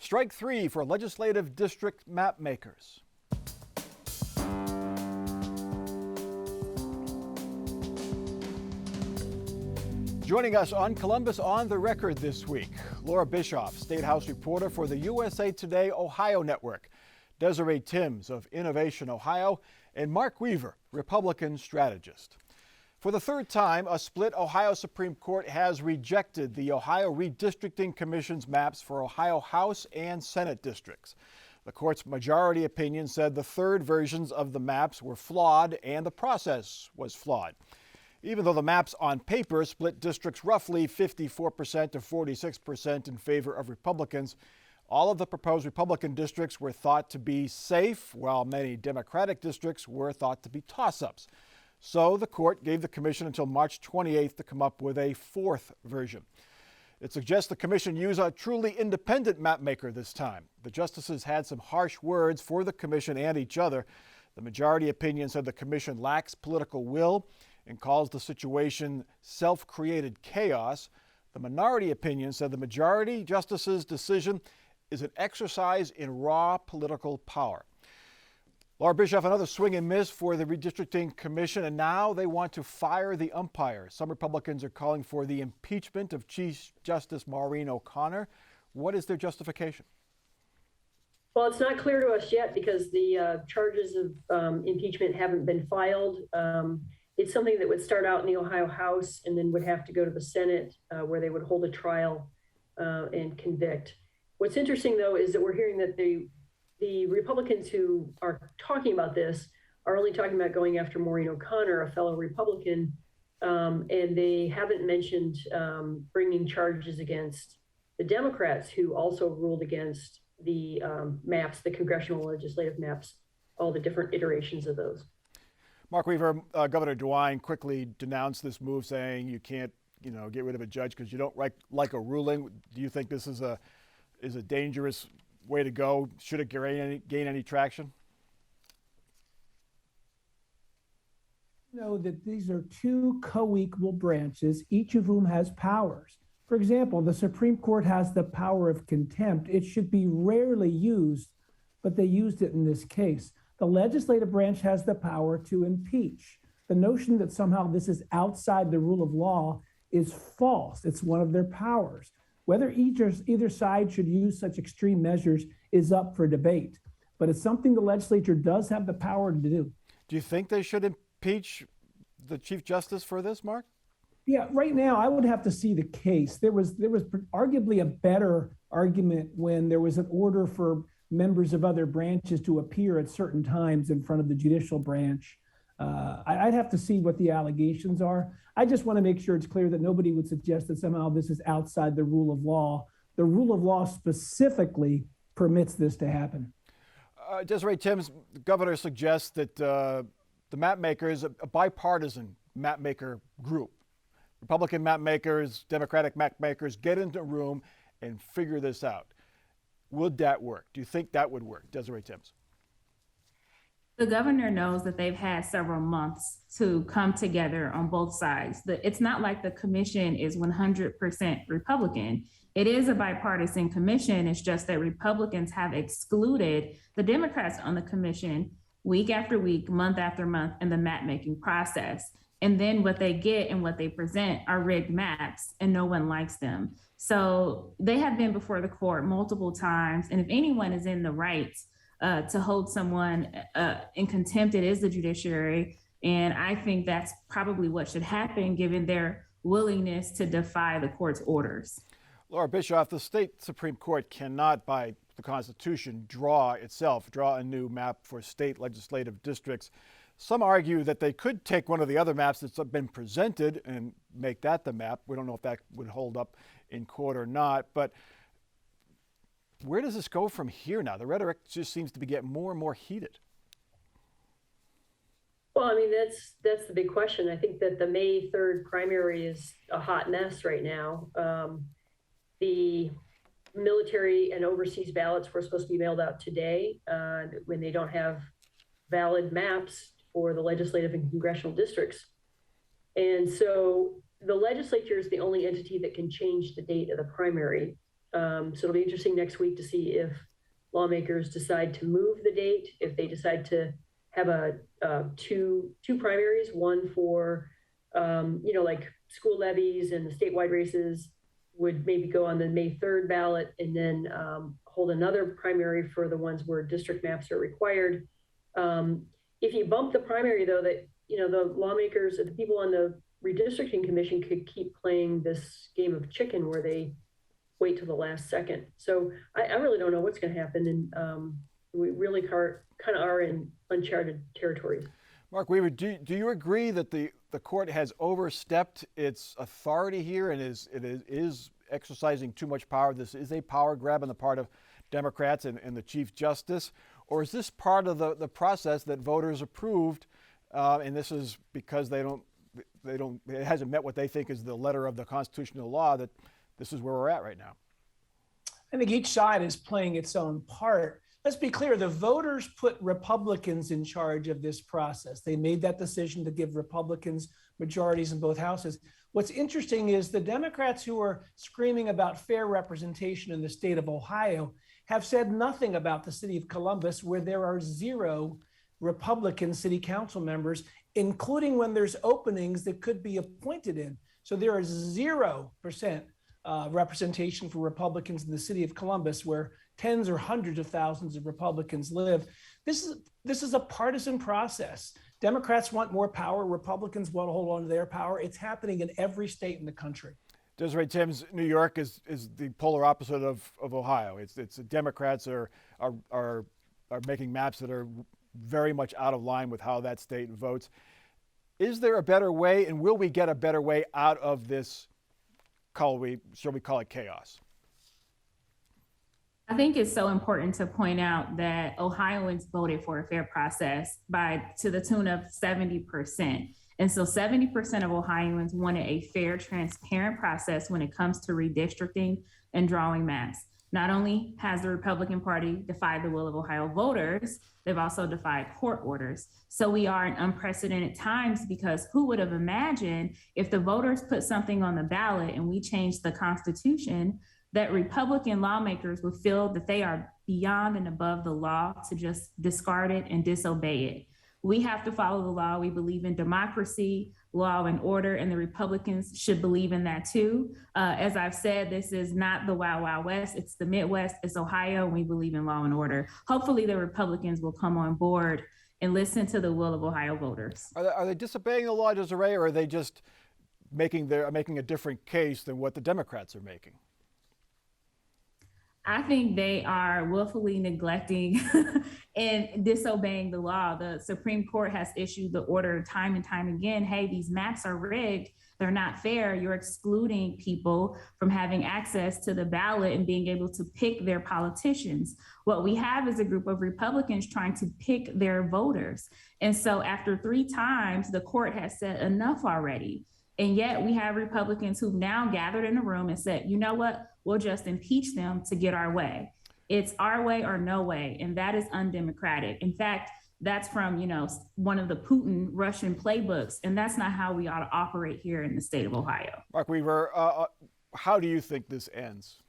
Strike three for legislative district map makers. Joining us on Columbus on the Record this week, Laura Bischoff, State House reporter for the USA Today Ohio Network, Desiree Timms of Innovation Ohio, and Mark Weaver, Republican strategist. For the third time, a split Ohio Supreme Court has rejected the Ohio Redistricting Commission's maps for Ohio House and Senate districts. The court's majority opinion said the third versions of the maps were flawed and the process was flawed. Even though the maps on paper split districts roughly 54% to 46% in favor of Republicans, all of the proposed Republican districts were thought to be safe, while many Democratic districts were thought to be toss-ups. So the court gave the commission until March 28th to come up with a fourth version. It suggests the commission use a truly independent mapmaker this time. The justices had some harsh words for the commission and each other. The majority opinion said the commission lacks political will and calls the situation self-created chaos. The minority opinion said the majority justice's decision is an exercise in raw political power. Laura Bischoff, another swing and miss for the Redistricting Commission, and now they want to fire the umpire. Some Republicans are calling for the impeachment of Chief Justice Maureen O'Connor. What is their justification? Well, it's not clear to us yet because the charges of impeachment haven't been filed. It's something that would start out in the Ohio House and then would have to go to the Senate where they would hold a trial and convict. What's interesting, though, is that we're hearing that the Republicans who are talking about this are only talking about going after Maureen O'Connor, a fellow Republican, and they haven't mentioned bringing charges against the Democrats who also ruled against the maps, the congressional legislative maps, all the different iterations of those. Mark Weaver, Governor DeWine quickly denounced this move, saying you can't, get rid of a judge because you don't like a ruling. Do you think this is a dangerous way to go? Should it gain any traction? Know that these are two co-equal branches, each of whom has powers. For example, the Supreme Court has the power of contempt. It should be rarely used, but they used it in this case. The legislative branch has the power to impeach. The notion that somehow this is outside the rule of law is false. It's one of their powers. Whether either side should use such extreme measures is up for debate, but it's something the legislature does have the power to do. Do you think they should impeach the Chief Justice for this, Mark? Yeah, right now I would have to see the case. There was arguably a better argument when there was an order for members of other branches to appear at certain times in front of the judicial branch. I'd have to see what the allegations are. I just want to make sure it's clear that nobody would suggest that somehow this is outside the rule of law. The rule of law specifically permits this to happen. Desiree Timms, the governor suggests that the map makers, a bipartisan map maker group, Republican map makers, Democratic map makers, get into a room and figure this out. Would that work? Do you think that would work? Desiree Timms. The governor knows that they've had several months to come together on both sides. It's not like the commission is 100% Republican. It is a bipartisan commission. It's just that Republicans have excluded the Democrats on the commission week after week, month after month in the map making process. And then what they get and what they present are rigged maps, and no one likes them. So they have been before the court multiple times. And if anyone is in the right to hold someone in contempt, it is the judiciary. And I think that's probably what should happen given their willingness to defy the court's orders. Laura Bischoff, the state Supreme Court cannot, by the Constitution, draw a new map for state legislative districts. Some argue that they could take one of the other maps that's been presented and make that the map. We don't know if that would hold up in court or not, but where does this go from here now? The rhetoric just seems to be getting more and more heated. Well, I mean, that's the big question. I think that the May 3rd primary is a hot mess right now. The military and overseas ballots were supposed to be mailed out today when they don't have valid maps for the legislative and congressional districts. And so the legislature is the only entity that can change the date of the primary. So it'll be interesting next week to see if lawmakers decide to move the date, if they decide to have two primaries, one for like school levies and the statewide races would maybe go on the May 3rd ballot, and then hold another primary for the ones where district maps are required. If you bump the primary, though, that the lawmakers, the people on the redistricting commission could keep playing this game of chicken where they wait till the last second. So I really don't know what's going to happen, and we really kind of are in uncharted territories. Mark Weaver, do you agree that the court has overstepped its authority here and is exercising too much power? This is a power grab on the part of Democrats and the Chief Justice, or is this part of the process that voters approved, and this is because it hasn't met what they think is the letter of the constitutional law, that this is where we're at right now? I think each side is playing its own part. Let's be clear, the voters put Republicans in charge of this process. They made that decision to give Republicans majorities in both houses. What's interesting is the Democrats who are screaming about fair representation in the state of Ohio have said nothing about the city of Columbus, where there are 0 Republican city council members, including when there's openings that could be appointed in. So there is 0% representation for Republicans in the city of Columbus, where tens or hundreds of thousands of Republicans live. This is a partisan process. Democrats want more power. Republicans want to hold on to their power. It's happening in every state in the country. Desiree Timms, New York is the polar opposite of Ohio. It's Democrats are making maps that are very much out of line with how that state votes. Is there a better way, and will we get a better way out of this, shall we call it chaos? I think it's so important to point out that Ohioans voted for a fair process to the tune of 70%. And so 70% of Ohioans wanted a fair, transparent process when it comes to redistricting and drawing maps. Not only has the Republican Party defied the will of Ohio voters, they've also defied court orders. So we are in unprecedented times, because who would have imagined, if the voters put something on the ballot and we changed the Constitution, that Republican lawmakers would feel that they are beyond and above the law to just discard it and disobey it. We have to follow the law. We believe in democracy, law and order, and the Republicans should believe in that too. As I've said, this is not the Wild Wild West. It's the Midwest. It's Ohio. And we believe in law and order. Hopefully the Republicans will come on board and listen to the will of Ohio voters. Are they disobeying the law, Desiree, or are they just making a different case than what the Democrats are making? I think they are willfully neglecting and disobeying the law. The Supreme Court has issued the order time and time again, hey, these maps are rigged. They're not fair. You're excluding people from having access to the ballot and being able to pick their politicians. What we have is a group of Republicans trying to pick their voters. And so after 3 times, the court has said enough already. And yet we have Republicans who've now gathered in a room and said, you know what? We'll just impeach them to get our way. It's our way or no way. And that is undemocratic. In fact, that's from, one of the Putin Russian playbooks. And that's not how we ought to operate here in the state of Ohio. Mark Weaver, how do you think this ends?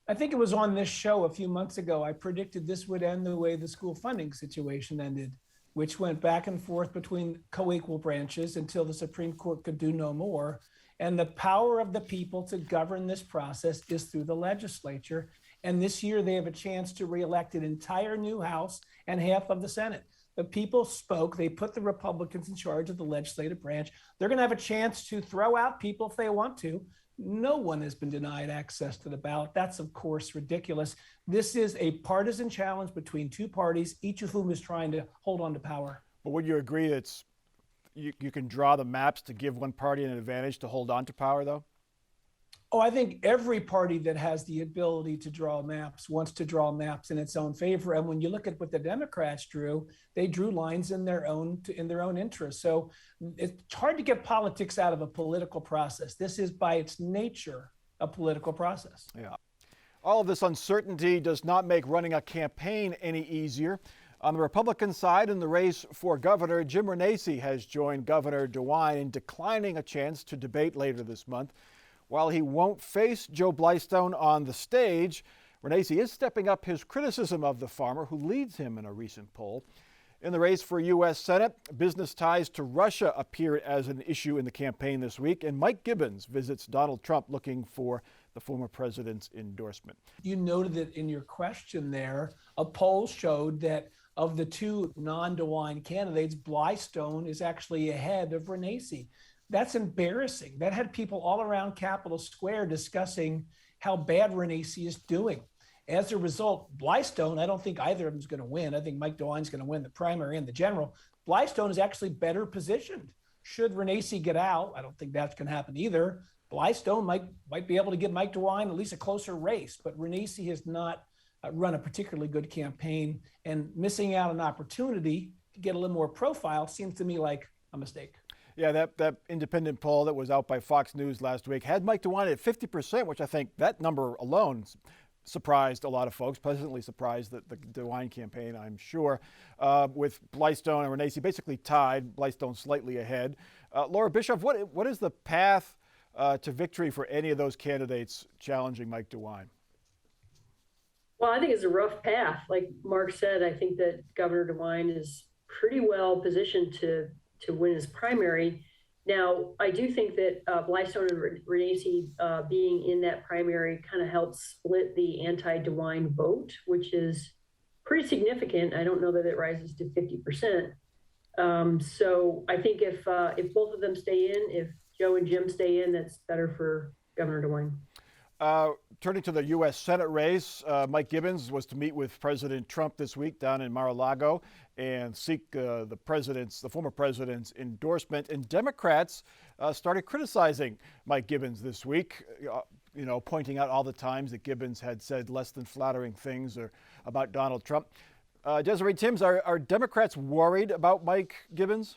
I think it was on this show a few months ago, I predicted this would end the way the school funding situation ended, which went back and forth between co-equal branches until the Supreme Court could do no more. And the power of the people to govern this process is through the legislature. And this year they have a chance to reelect an entire new House and half of the Senate. The people spoke. They put the Republicans in charge of the legislative branch. They're going to have a chance to throw out people if they want to. No one has been denied access to the ballot. That's, of course, ridiculous. This is a partisan challenge between 2 parties, each of whom is trying to hold on to power. But would you agree that you can draw the maps to give one party an advantage to hold on to power, though? Oh, I think every party that has the ability to draw maps wants to draw maps in its own favor. And when you look at what the Democrats drew, they drew lines in their own interest. So it's hard to get politics out of a political process. This is by its nature a political process. Yeah. All of this uncertainty does not make running a campaign any easier. On the Republican side in the race for governor, Jim Renacci has joined Governor DeWine in declining a chance to debate later this month. While he won't face Joe Blystone on the stage, Renacci is stepping up his criticism of the farmer who leads him in a recent poll. In the race for U.S. Senate, business ties to Russia appeared as an issue in the campaign this week, and Mike Gibbons visits Donald Trump looking for the former president's endorsement. You noted that in your question there, a poll showed that of the two non-DeWine candidates, Blystone is actually ahead of Renacci. That's embarrassing. That had people all around Capitol Square discussing how bad Renacci is doing. As a result, Blystone, I don't think either of them is going to win. I think Mike DeWine's going to win the primary and the general. Blystone is actually better positioned. Should Renacci get out, I don't think that's going to happen either. Blystone might be able to give Mike DeWine at least a closer race, but Renacci has not run a particularly good campaign, and missing out an opportunity to get a little more profile seems to me like a mistake. Yeah, that independent poll that was out by Fox News last week had Mike DeWine at 50%, which I think that number alone surprised a lot of folks, pleasantly surprised the DeWine campaign, I'm sure, with Blystone and Renacci basically tied, Blystone slightly ahead. Laura Bischoff, what is the path to victory for any of those candidates challenging Mike DeWine? Well, I think it's a rough path. Like Mark said, I think that Governor DeWine is pretty well positioned to win his primary. Now, I do think that Blystone and Renacci being in that primary kind of helps split the anti-DeWine vote, which is pretty significant. I don't know that it rises to 50%. So I think if both of them stay in, if Joe and Jim stay in, that's better for Governor DeWine. Turning to the U.S. Senate race, Mike Gibbons was to meet with President Trump this week down in Mar-a-Lago and seek the former president's endorsement. And Democrats started criticizing Mike Gibbons this week, pointing out all the times that Gibbons had said less than flattering things about Donald Trump. Desiree Timms, are Democrats worried about Mike Gibbons?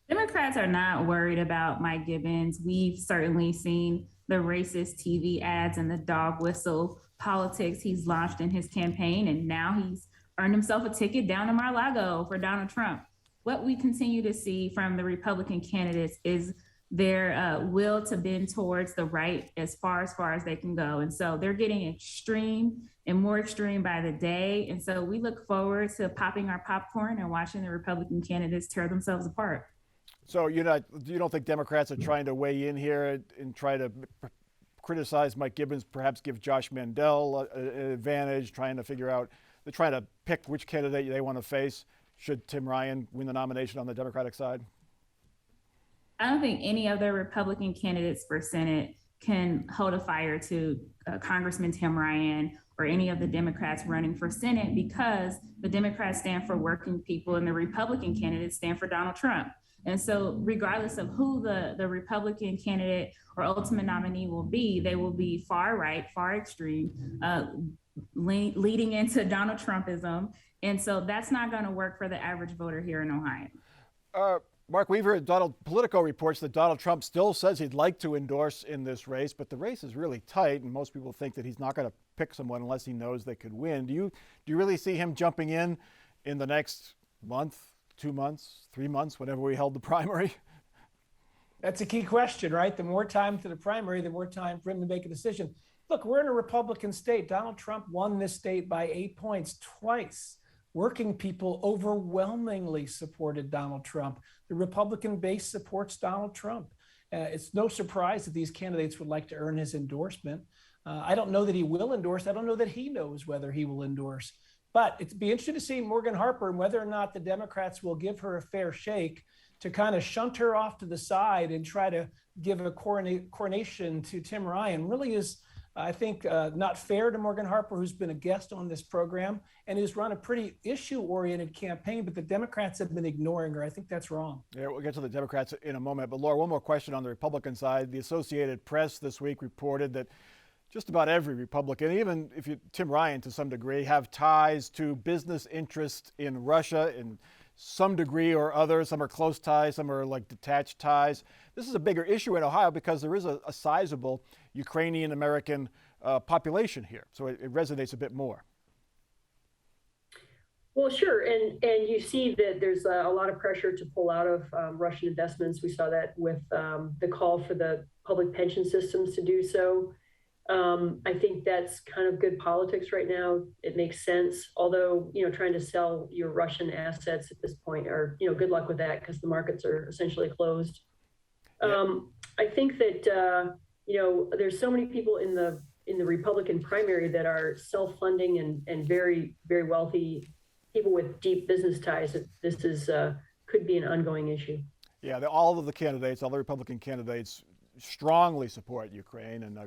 Democrats are not worried about Mike Gibbons. We've certainly seen the racist TV ads and the dog whistle politics he's launched in his campaign, and now he's earned himself a ticket down to Mar-a-Lago for Donald Trump. What we continue to see from the Republican candidates is their will to bend towards the right as far as they can go. And so they're getting extreme and more extreme by the day. And so we look forward to popping our popcorn and watching the Republican candidates tear themselves apart. So you don't think Democrats are trying to weigh in here and try to criticize Mike Gibbons, perhaps give Josh Mandel an advantage, trying to pick which candidate they want to face should Tim Ryan win the nomination on the Democratic side? I don't think any of the Republican candidates for Senate can hold a fire to Congressman Tim Ryan or any of the Democrats running for Senate, because the Democrats stand for working people and the Republican candidates stand for Donald Trump. And so regardless of who the Republican candidate or ultimate nominee will be, they will be far right, far extreme, leading into Donald Trumpism. And so that's not going to work for the average voter here in Ohio. Mark Weaver at Politico reports that Donald Trump still says he'd like to endorse in this race, but the race is really tight, and most people think that he's not going to pick someone unless he knows they could win. Do you really see him jumping in the next month, 2 months, 3 months, whenever we held the primary? That's a key question, right? The more time to the primary, the more time for him to make a decision. Look, we're in a Republican state. Donald Trump won this state by 8 points twice. Working people overwhelmingly supported Donald Trump. The Republican base supports Donald Trump. It's no surprise that these candidates would like to earn his endorsement. I don't know that he will endorse. I don't know that he knows whether he will endorse. But it'd be interesting to see Morgan Harper and whether or not the Democrats will give her a fair shake to kind of shunt her off to the side and try to give a coronation to Tim Ryan. Really is, I think, not fair to Morgan Harper, who's been a guest on this program and who's run a pretty issue-oriented campaign, but the Democrats have been ignoring her. I think that's wrong. Yeah, we'll get to the Democrats in a moment. But Laura, one more question on the Republican side. The Associated Press this week reported that just about every Republican, even if Tim Ryan to some degree, have ties to business interests in Russia in some degree or other. Some are close ties, some are like detached ties. This is a bigger issue in Ohio because there is a sizable Ukrainian-American population here. So it resonates a bit more. Well, sure, and you see that there's a lot of pressure to pull out of Russian investments. We saw that with the call for the public pension systems to do so. I think that's kind of good politics right now. It makes sense. Although, trying to sell your Russian assets at this point are, good luck with that because the markets are essentially closed. Yeah. I think that, there's so many people in the Republican primary that are self-funding and very, very wealthy people with deep business ties. That this is could be an ongoing issue. Yeah, all of the candidates, all the Republican candidates, strongly support Ukraine and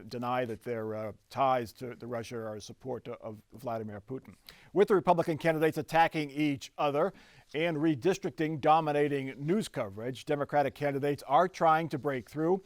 deny that their ties to Russia are support of Vladimir Putin. With the Republican candidates attacking each other and redistricting dominating news coverage, Democratic candidates are trying to break through.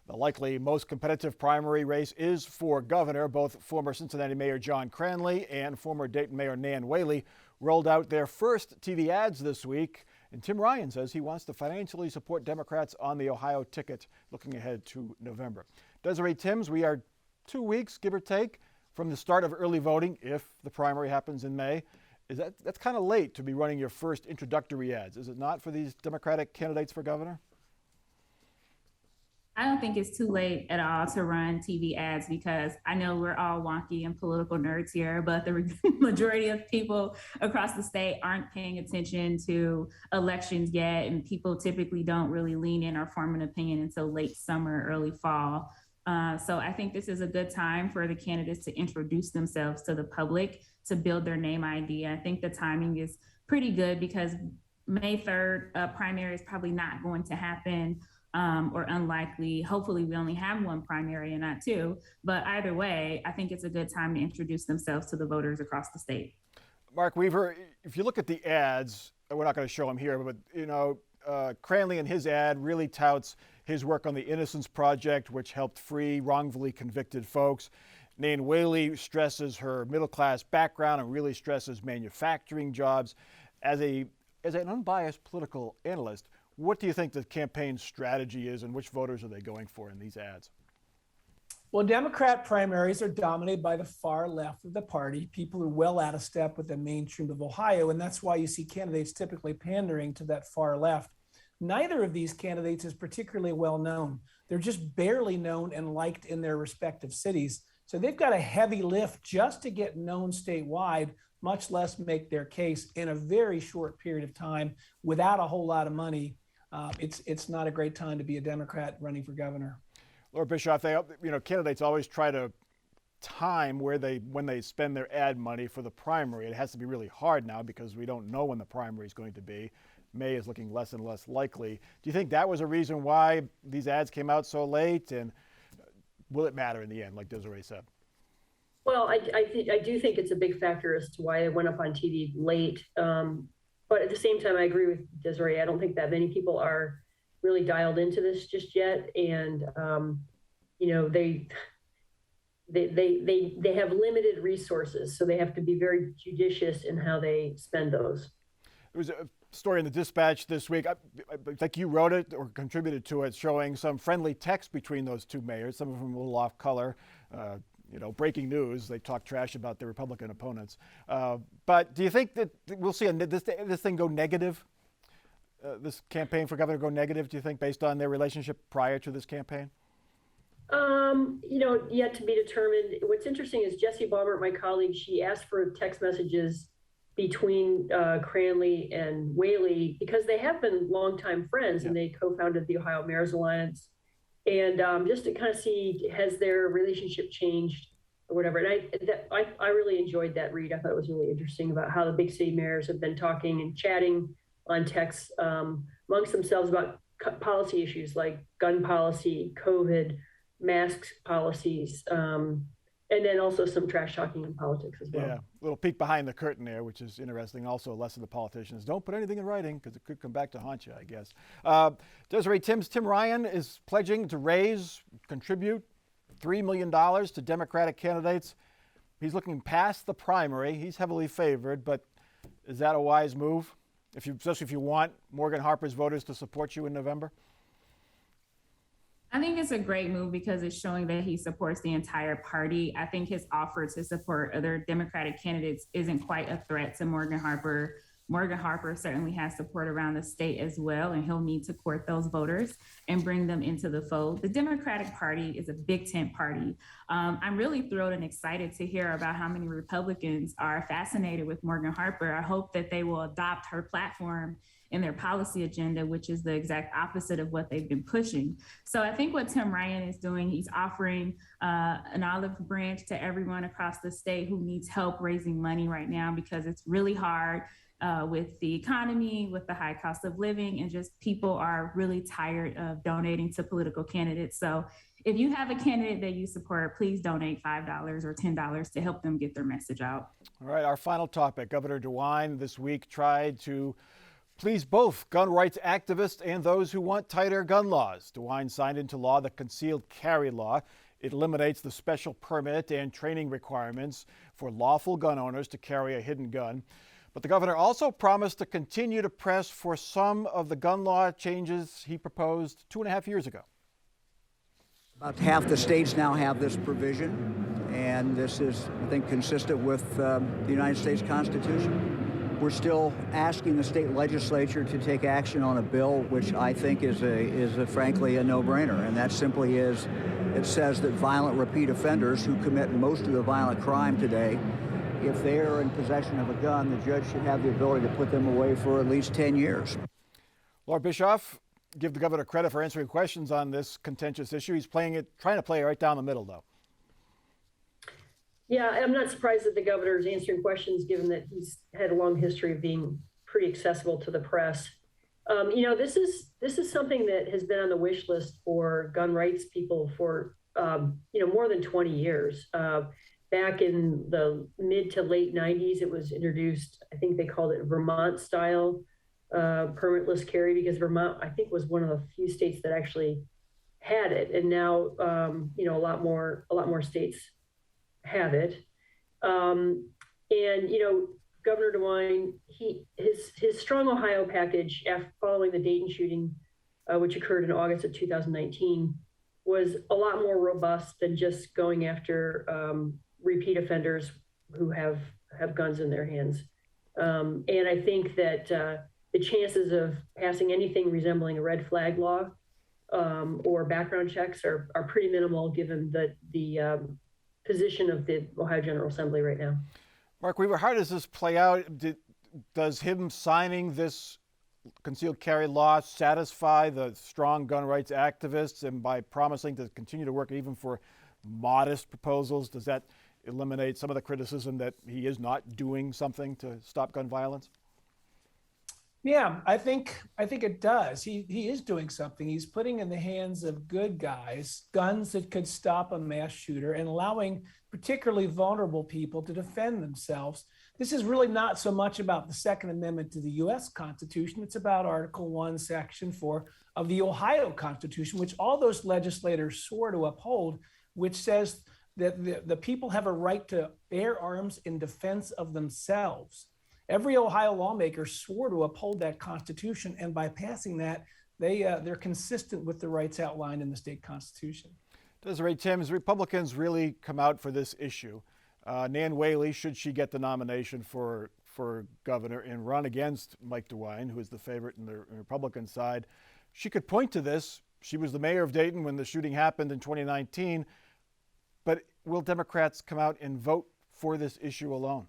The likely most competitive primary race is for governor. Both former Cincinnati Mayor John Cranley and former Dayton Mayor Nan Whaley rolled out their first TV ads this week. And Tim Ryan says he wants to financially support Democrats on the Ohio ticket looking ahead to November. Desiree Timms, we are 2 weeks, give or take, from the start of early voting, if the primary happens in May. That's kind of late to be running your first introductory ads, is it not, for these Democratic candidates for governor? I don't think it's too late at all to run TV ads because I know we're all wonky and political nerds here, but the majority of people across the state aren't paying attention to elections yet, and people typically don't really lean in or form an opinion until late summer, early fall. So I think this is a good time for the candidates to introduce themselves to the public, to build their name ID. I think the timing is pretty good because May 3rd primary is probably not going to happen. Or unlikely. Hopefully we only have one primary and not two, but either way, I think it's a good time to introduce themselves to the voters across the state. Mark Weaver, if you look at the ads, we're not going to show them here, but Cranley in his ad really touts his work on the Innocence Project, which helped free wrongfully convicted folks. Nan Whaley stresses her middle-class background and really stresses manufacturing jobs. As an unbiased political analyst, what do you think the campaign strategy is, and which voters are they going for in these ads? Well, Democrat primaries are dominated by the far left of the party, people who are well out of step with the mainstream of Ohio, and that's why you see candidates typically pandering to that far left. Neither of these candidates is particularly well known. They're just barely known and liked in their respective cities. So they've got a heavy lift just to get known statewide, much less make their case in a very short period of time without a whole lot of money. It's not a great time to be a Democrat running for governor. Laura Bischoff, candidates always try to time when they spend their ad money for the primary. It has to be really hard now because we don't know when the primary is going to be. May is looking less and less likely. Do you think that was a reason why these ads came out so late? And will it matter in the end, like Desiree said? Well, I do think it's a big factor as to why it went up on TV late. But at the same time, I agree with Desiree. I don't think that many people are really dialed into this just yet, and they have limited resources, so they have to be very judicious in how they spend those. There was a story in the Dispatch this week. I think you wrote it or contributed to it, showing some friendly text between those two mayors. Some of them a little off color. Breaking news. They talk trash about their Republican opponents. But do you think that we'll see this thing go negative? This campaign for governor go negative? Do you think, based on their relationship prior to this campaign? Yet to be determined. What's interesting is Jessie Baumert, my colleague, she asked for text messages between Cranley and Whaley because they have been longtime friends, and they co-founded the Ohio Mayor's Alliance. And just to kind of see, has their relationship changed or whatever. And I really enjoyed that read. I thought it was really interesting about how the big city mayors have been talking and chatting on text amongst themselves about policy issues like gun policy, COVID, masks policies, and then also some trash talking in politics as well. Yeah, a little peek behind the curtain there, which is interesting. Also, a lesson to politicians: don't put anything in writing because it could come back to haunt you, I guess. Desiree Timms, Tim Ryan is pledging to contribute $3 million to Democratic candidates. He's looking past the primary. He's heavily favored, but is that a wise move? Especially if you want Morgan Harper's voters to support you in November? I think it's a great move because it's showing that he supports the entire party. I think his offer to support other Democratic candidates isn't quite a threat to Morgan Harper. Morgan Harper certainly has support around the state as well, and he'll need to court those voters and bring them into the fold. The Democratic Party is a big tent party. I'm really thrilled and excited to hear about how many Republicans are fascinated with Morgan Harper. I hope that they will adopt her platform in their policy agenda, which is the exact opposite of what they've been pushing. So I think what Tim Ryan is doing, he's offering an olive branch to everyone across the state who needs help raising money right now because it's really hard with the economy, with the high cost of living, and just people are really tired of donating to political candidates. So if you have a candidate that you support, please donate $5 or $10 to help them get their message out. All right, our final topic. Governor DeWine this week tried to please both gun rights activists and those who want tighter gun laws. DeWine signed into law the concealed carry law. It eliminates the special permit and training requirements for lawful gun owners to carry a hidden gun. But the governor also promised to continue to press for some of the gun law changes he proposed 2.5 years ago. About half the states now have this provision, and this is, I think, consistent with the United States Constitution. We're still asking the state legislature to take action on a bill, which I think is frankly a no-brainer, and that simply is, it says that violent repeat offenders who commit most of the violent crime today, if they are in possession of a gun, the judge should have the ability to put them away for at least 10 years. Laura Bischoff, give the governor credit for answering questions on this contentious issue. He's trying to play it right down the middle, though. Yeah, I'm not surprised that the governor is answering questions, given that he's had a long history of being pretty accessible to the press. This is something that has been on the wish list for gun rights people for more than 20 years. Back in the mid to late 90s, it was introduced. I think they called it Vermont-style permitless carry, because Vermont, I think, was one of the few states that actually had it, and now a lot more states have it. Governor DeWine, his Strong Ohio package, following the Dayton shooting, which occurred in August of 2019, was a lot more robust than just going after repeat offenders who have guns in their hands. And I think that the chances of passing anything resembling a red flag law or background checks are pretty minimal, given the position of the Ohio General Assembly right now. Mark Weaver, how does this play out? Does him signing this concealed carry law satisfy the strong gun rights activists? And by promising to continue to work even for modest proposals, does that eliminate some of the criticism that he is not doing something to stop gun violence? Yeah, I think it does. He is doing something. He's putting in the hands of good guys guns that could stop a mass shooter and allowing particularly vulnerable people to defend themselves. This is really not so much about the Second Amendment to the U.S. Constitution. It's about Article 1, Section 4 of the Ohio Constitution, which all those legislators swore to uphold, which says that the people have a right to bear arms in defense of themselves. Every Ohio lawmaker swore to uphold that Constitution, and by passing that, they're consistent with the rights outlined in the state Constitution. Desiree Tims, Republicans really come out for this issue. Nan Whaley, should she get the nomination for governor and run against Mike DeWine, who is the favorite in the Republican side, she could point to this. She was the mayor of Dayton when the shooting happened in 2019. But will Democrats come out and vote for this issue alone?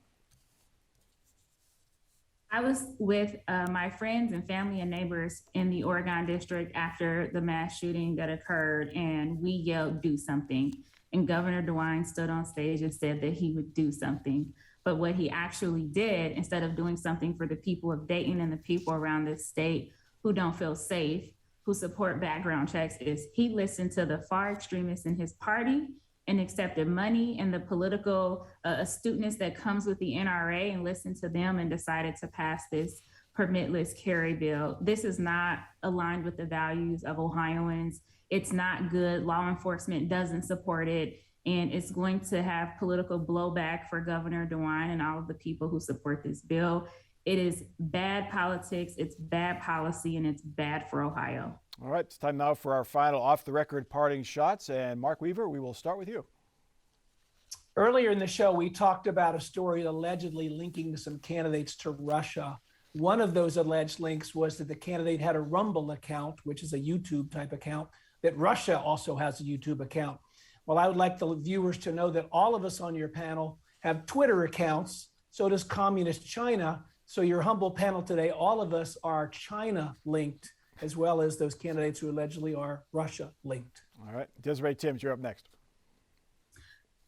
I was with my friends and family and neighbors in the Oregon district after the mass shooting that occurred, and we yelled, "Do something." And Governor DeWine stood on stage and said that he would do something. But what he actually did, instead of doing something for the people of Dayton and the people around this state who don't feel safe, who support background checks, is he listened to the far extremists in his party and accepted money and the political astuteness that comes with the NRA and listened to them and decided to pass this permitless carry bill. This is not aligned with the values of Ohioans. It's not good. Law enforcement doesn't support it, and it's going to have political blowback for Governor DeWine and all of the people who support this bill. It is bad politics, it's bad policy, and it's bad for Ohio. All right, it's time now for our final off-the-record parting shots. And Mark Weaver, we will start with you. Earlier in the show, we talked about a story allegedly linking some candidates to Russia. One of those alleged links was that the candidate had a Rumble account, which is a YouTube type account, that Russia also has a YouTube account. Well, I would like the viewers to know that all of us on your panel have Twitter accounts. So does Communist China. So your humble panel today, all of us are China linked, as well as those candidates who allegedly are Russia linked. All right, Desiree Timms, you're up next.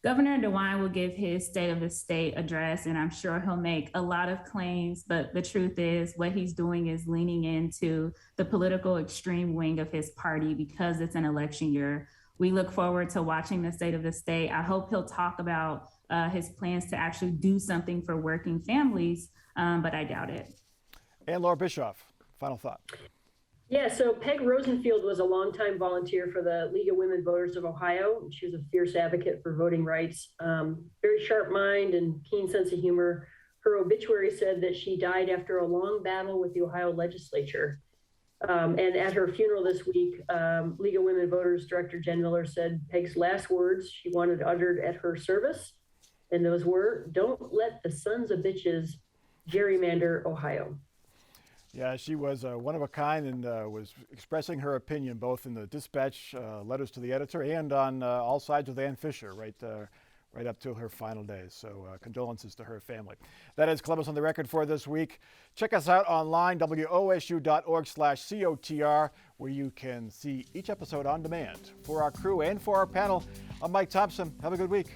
Governor DeWine will give his State of the State address, and I'm sure he'll make a lot of claims, but the truth is what he's doing is leaning into the political extreme wing of his party because it's an election year. We look forward to watching the State of the State. I hope he'll talk about his plans to actually do something for working families, but I doubt it. And Laura Bischoff, final thought. Yeah, so Peg Rosenfield was a longtime volunteer for the League of Women Voters of Ohio. She was a fierce advocate for voting rights, very sharp mind and keen sense of humor. Her obituary said that she died after a long battle with the Ohio legislature. And at her funeral this week, League of Women Voters Director Jen Miller said Peg's last words she wanted uttered at her service, and those were, "Don't let the sons of bitches gerrymander Ohio." Yeah, she was one of a kind and was expressing her opinion both in the dispatch letters to the editor and on all sides with Ann Fisher right up till her final days. So condolences to her family. That is Columbus on the Record for this week. Check us out online, wosu.org/COTR, where you can see each episode on demand. For our crew and for our panel, I'm Mike Thompson. Have a good week.